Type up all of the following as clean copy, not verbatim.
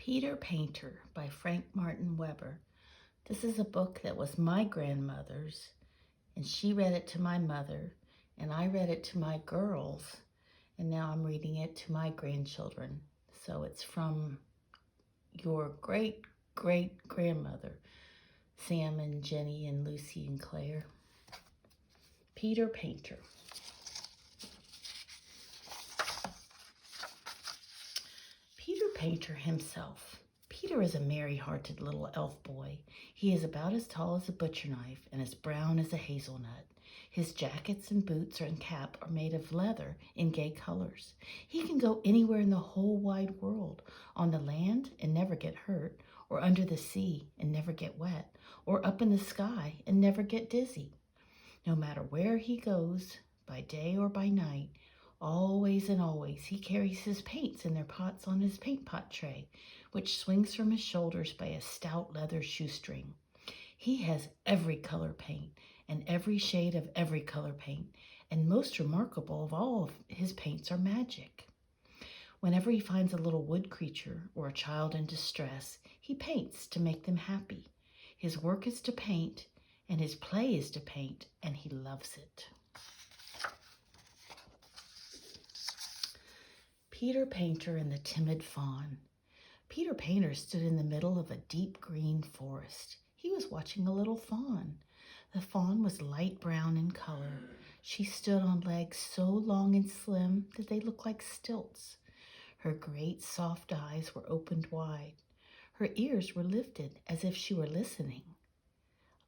Peter Painter by Frank Martin Weber. This is a book that was my grandmother's, and she read it to my mother, and I read it to my girls, and now I'm reading it to my grandchildren. So it's from your great-great-grandmother, Sam and Jenny and Lucy and Claire. Peter Painter. Peter Painter himself. Peter is a merry-hearted little elf boy. He is about as tall as a butcher knife and as brown as a hazelnut. His jackets and boots and cap are made of leather in gay colors. He can go anywhere in the whole wide world, on the land and never get hurt, or under the sea and never get wet, or up in the sky and never get dizzy. No matter where he goes, by day or by night, always and always he carries his paints in their pots on his paint pot tray, which swings from his shoulders by a stout leather shoestring. He has every color paint and every shade of every color paint, and most remarkable of all of his paints are magic. Whenever he finds a little wood creature or a child in distress, he paints to make them happy. His work is to paint, and his play is to paint, and he loves it. Peter Painter and the Timid Fawn. Peter Painter stood in the middle of a deep green forest. He was watching a little fawn. The fawn was light brown in color. She stood on legs so long and slim that they looked like stilts. Her great soft eyes were opened wide. Her ears were lifted as if she were listening.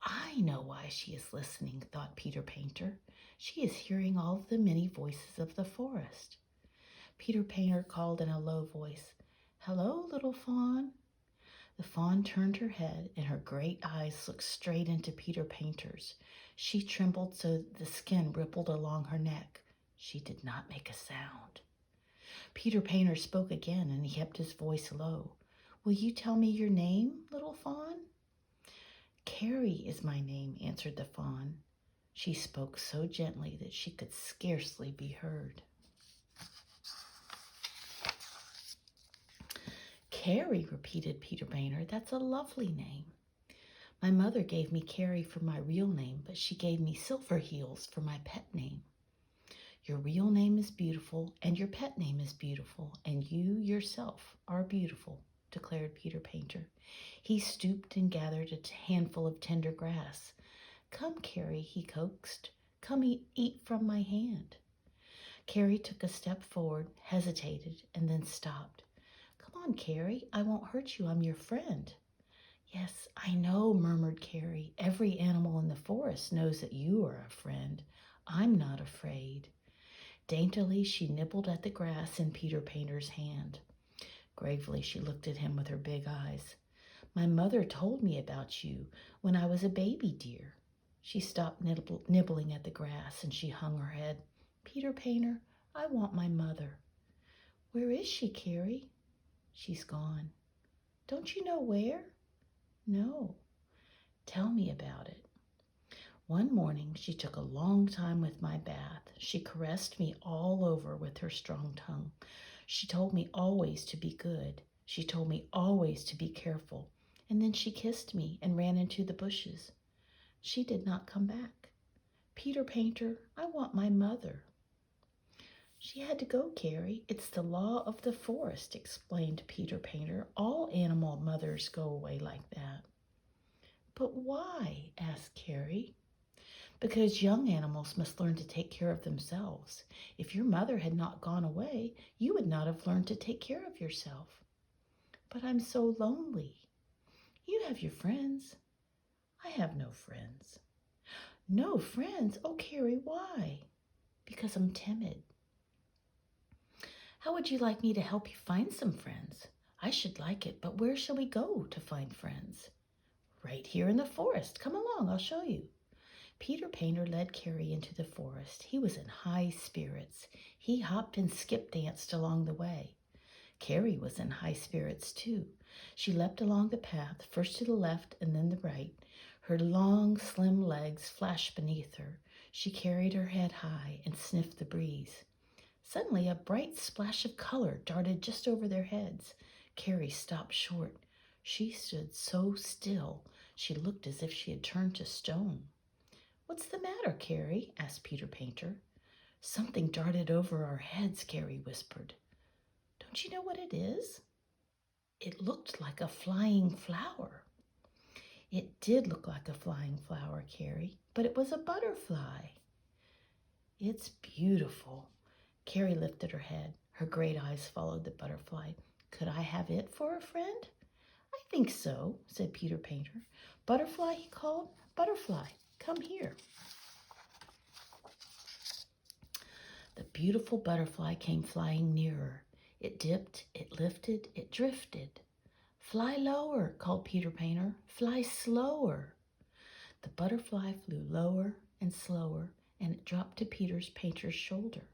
I know why she is listening, thought Peter Painter. She is hearing all of the many voices of the forest. Peter Painter called in a low voice, "Hello, little fawn." The fawn turned her head, and her great eyes looked straight into Peter Painter's. She trembled so that the skin rippled along her neck. She did not make a sound. Peter Painter spoke again, and he kept his voice low. "Will you tell me your name, little fawn?" "Carrie is my name," answered the fawn. She spoke so gently that she could scarcely be heard. "Carrie," repeated Peter Painter. "That's a lovely name. My mother gave me Carrie for my real name, but she gave me Silverheels for my pet name." "Your real name is beautiful, and your pet name is beautiful, and you yourself are beautiful," declared Peter Painter. He stooped and gathered a handful of tender grass. "Come, Carrie," he coaxed. "Come eat from my hand." Carrie took a step forward, hesitated, and then stopped. "Come on, Carrie. I won't hurt you. I'm your friend." "Yes, I know," murmured Carrie. "Every animal in the forest knows that you are a friend. I'm not afraid." Daintily, she nibbled at the grass in Peter Painter's hand. Gravely, she looked at him with her big eyes. "My mother told me about you when I was a baby dear." She stopped nibbling at the grass, and she hung her head. "Peter Painter, I want my mother." "Where is she, Carrie?" "She's gone." "Don't you know where?" "No." "Tell me about it." "One morning she took a long time with my bath. She caressed me all over with her strong tongue. She told me always to be good. She told me always to be careful. And then she kissed me and ran into the bushes. She did not come back. Peter Painter, I want my mother." "She had to go, Carrie. It's the law of the forest," explained Peter Painter. "All animal mothers go away like that." "But why?" asked Carrie. "Because young animals must learn to take care of themselves. If your mother had not gone away, you would not have learned to take care of yourself." "But I'm so lonely." "You have your friends." "I have no friends." "No friends? Oh, Carrie, why?" "Because I'm timid." "How would you like me to help you find some friends?" "I should like it, but where shall we go to find friends?" "Right here in the forest. Come along, I'll show you." Peter Painter led Carrie into the forest. He was in high spirits. He hopped and skip-danced along the way. Carrie was in high spirits too. She leapt along the path, first to the left and then the right. Her long, slim legs flashed beneath her. She carried her head high and sniffed the breeze. Suddenly, a bright splash of color darted just over their heads. Carrie stopped short. She stood so still, she looked as if she had turned to stone. "What's the matter, Carrie?" asked Peter Painter. "Something darted over our heads," Carrie whispered. "Don't you know what it is?" "It looked like a flying flower." "It did look like a flying flower, Carrie, but it was a butterfly." "It's beautiful." Carrie lifted her head. Her great eyes followed the butterfly. "Could I have it for a friend?" "I think so," said Peter Painter. "Butterfly," he called. "Butterfly, come here." The beautiful butterfly came flying nearer. It dipped, it lifted, it drifted. "Fly lower," called Peter Painter. "Fly slower." The butterfly flew lower and slower, and it dropped to Peter Painter's shoulder.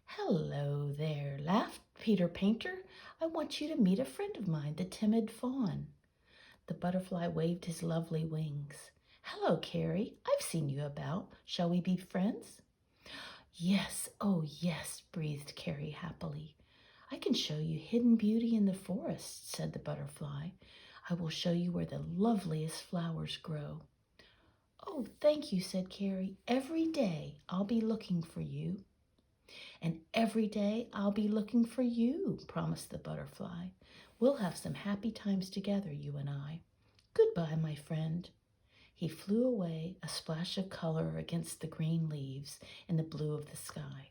"Hello there," laughed Peter Painter. "I want you to meet a friend of mine, the timid fawn." The butterfly waved his lovely wings. "Hello, Carrie. I've seen you about. Shall we be friends?" "Yes, oh yes," breathed Carrie happily. "I can show you hidden beauty in the forest," said the butterfly. "I will show you where the loveliest flowers grow." "Oh, thank you," said Carrie. "Every day I'll be looking for you." "And every day I'll be looking for you," promised the butterfly. "We'll have some happy times together, you and I. Goodbye, my friend." He flew away, a splash of color against the green leaves and the blue of the sky.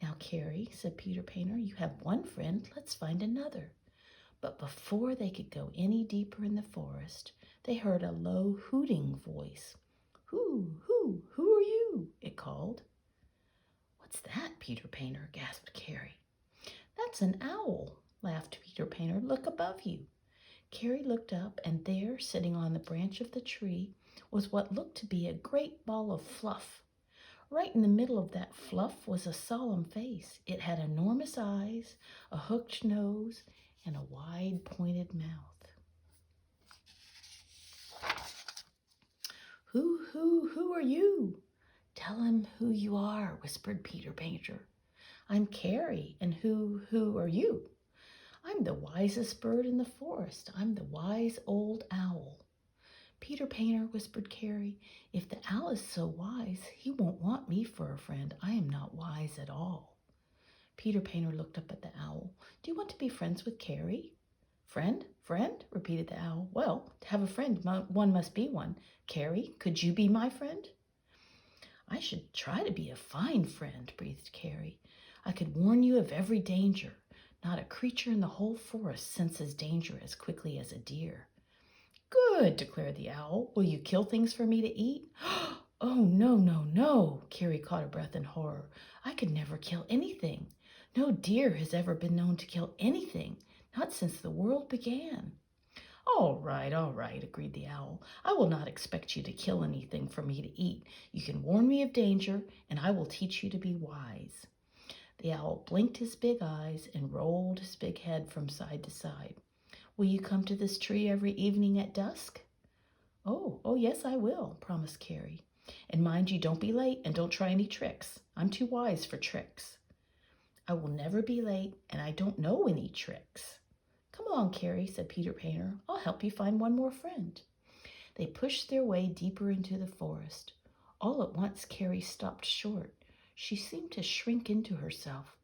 "Now, Carrie," said Peter Painter, "you have one friend. Let's find another." But before they could go any deeper in the forest, they heard a low hooting voice. Who are you?" it called. "What's that, Peter Painter?" gasped Carrie. "That's an owl," laughed Peter Painter. "Look above you." Carrie looked up, and there, sitting on the branch of the tree, was what looked to be a great ball of fluff. Right in the middle of that fluff was a solemn face. It had enormous eyes, a hooked nose, and a wide, pointed mouth. Who are you?" "Tell him who you are," whispered Peter Painter. "I'm Carrie, and who are you?" "I'm the wisest bird in the forest. I'm the wise old owl." "Peter Painter," whispered Carrie, "if the owl is so wise, he won't want me for a friend. I am not wise at all." Peter Painter looked up at the owl. "Do you want to be friends with Carrie?" "Friend? Friend?" repeated the owl. "Well, to have a friend, one must be one. Carrie, could you be my friend?" "I should try to be a fine friend," breathed Carrie. "I could warn you of every danger. Not a creature in the whole forest senses danger as quickly as a deer." "Good," declared the owl. "Will you kill things for me to eat?" "Oh, no, no, no!" Carrie caught her breath in horror. "I could never kill anything. No deer has ever been known to kill anything, not since the world began." All right, agreed the owl. "I will not expect you to kill anything for me to eat. You can warn me of danger, and I will teach you to be wise." The owl blinked his big eyes and rolled his big head from side to side. "Will you come to this tree every evening at dusk?" Oh, yes, I will," promised Carrie. "And mind you don't be late and don't try any tricks. I'm too wise for tricks." "I will never be late, and I don't know any tricks." "Come along, Carrie," said Peter Painter. "I'll help you find one more friend." They pushed their way deeper into the forest. All at once, Carrie stopped short. She seemed to shrink into herself.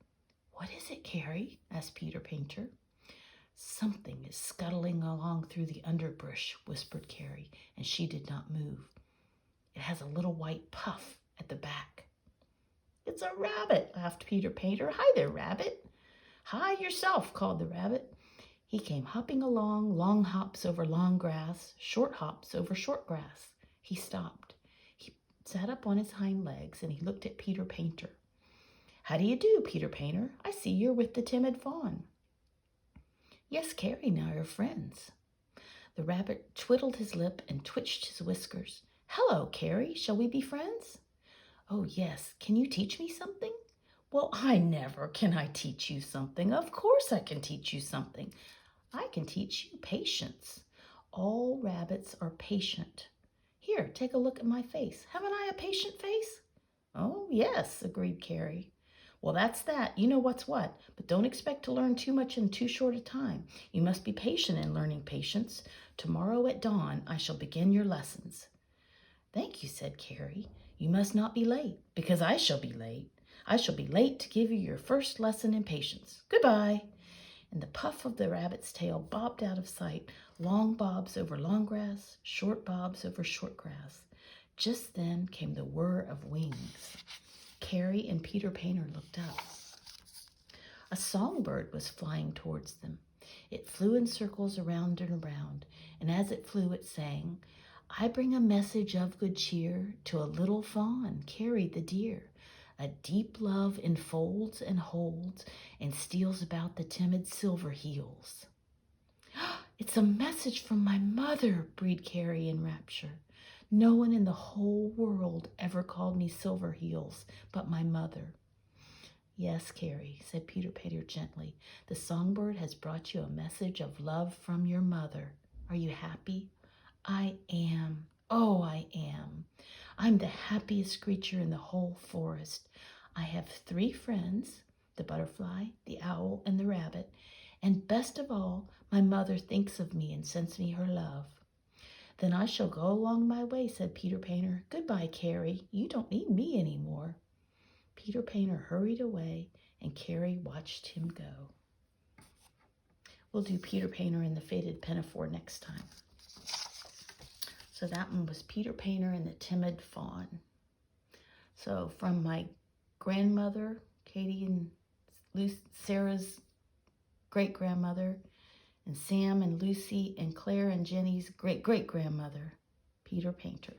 "What is it, Carrie?" asked Peter Painter. "Something is scuttling along through the underbrush," whispered Carrie, and she did not move. "It has a little white puff at the back." "It's a rabbit," laughed Peter Painter. "Hi there, rabbit." "Hi yourself," called the rabbit. He came hopping along, long hops over long grass, short hops over short grass. He stopped. He sat up on his hind legs, and he looked at Peter Painter. "How do you do, Peter Painter? I see you're with the timid fawn." "Yes, Carrie, now you're friends." The rabbit twiddled his lip and twitched his whiskers. "Hello, Carrie, shall we be friends?" "Oh, yes. Can you teach me something?" "Well, I never. Can I teach you something? Of course I can teach you something. I can teach you patience. All rabbits are patient. Here, take a look at my face. Haven't I a patient face?" "Oh, yes," agreed Carrie. Well, that's that. You know what's what. But don't expect to learn too much in too short a time. You must be patient in learning patience. Tomorrow at dawn, I shall begin your lessons. Thank you, said Carrie. You must not be late, because I shall be late. I shall be late to give you your first lesson in patience. Goodbye. And the puff of the rabbit's tail bobbed out of sight, long bobs over long grass, short bobs over short grass. Just then came the whir of wings. Carrie and Peter Painter looked up. A songbird was flying towards them. It flew in circles around and around, and as it flew it sang, I bring a message of good cheer to a little fawn, Carrie the dear. A deep love enfolds and holds and steals about the timid silver heels. It's a message from my mother, breathed Carrie in rapture. No one in the whole world ever called me Silver Heels but my mother. Yes, Carrie, said Peter Painter gently. The songbird has brought you a message of love from your mother. Are you happy? I am. Oh, I am. I'm the happiest creature in the whole forest. I have 3 friends, the butterfly, the owl, and the rabbit. And best of all, my mother thinks of me and sends me her love. Then I shall go along my way, said Peter Painter. Goodbye, Carrie. You don't need me any more. Peter Painter hurried away, and Carrie watched him go. We'll do Peter Painter and the Faded Pinafore next time. So that one was Peter Painter and the Timid Fawn. So from my grandmother, Katie and Sarah's great-grandmother, and Sam and Lucy and Claire and Jenny's great-great-grandmother, Peter Painter.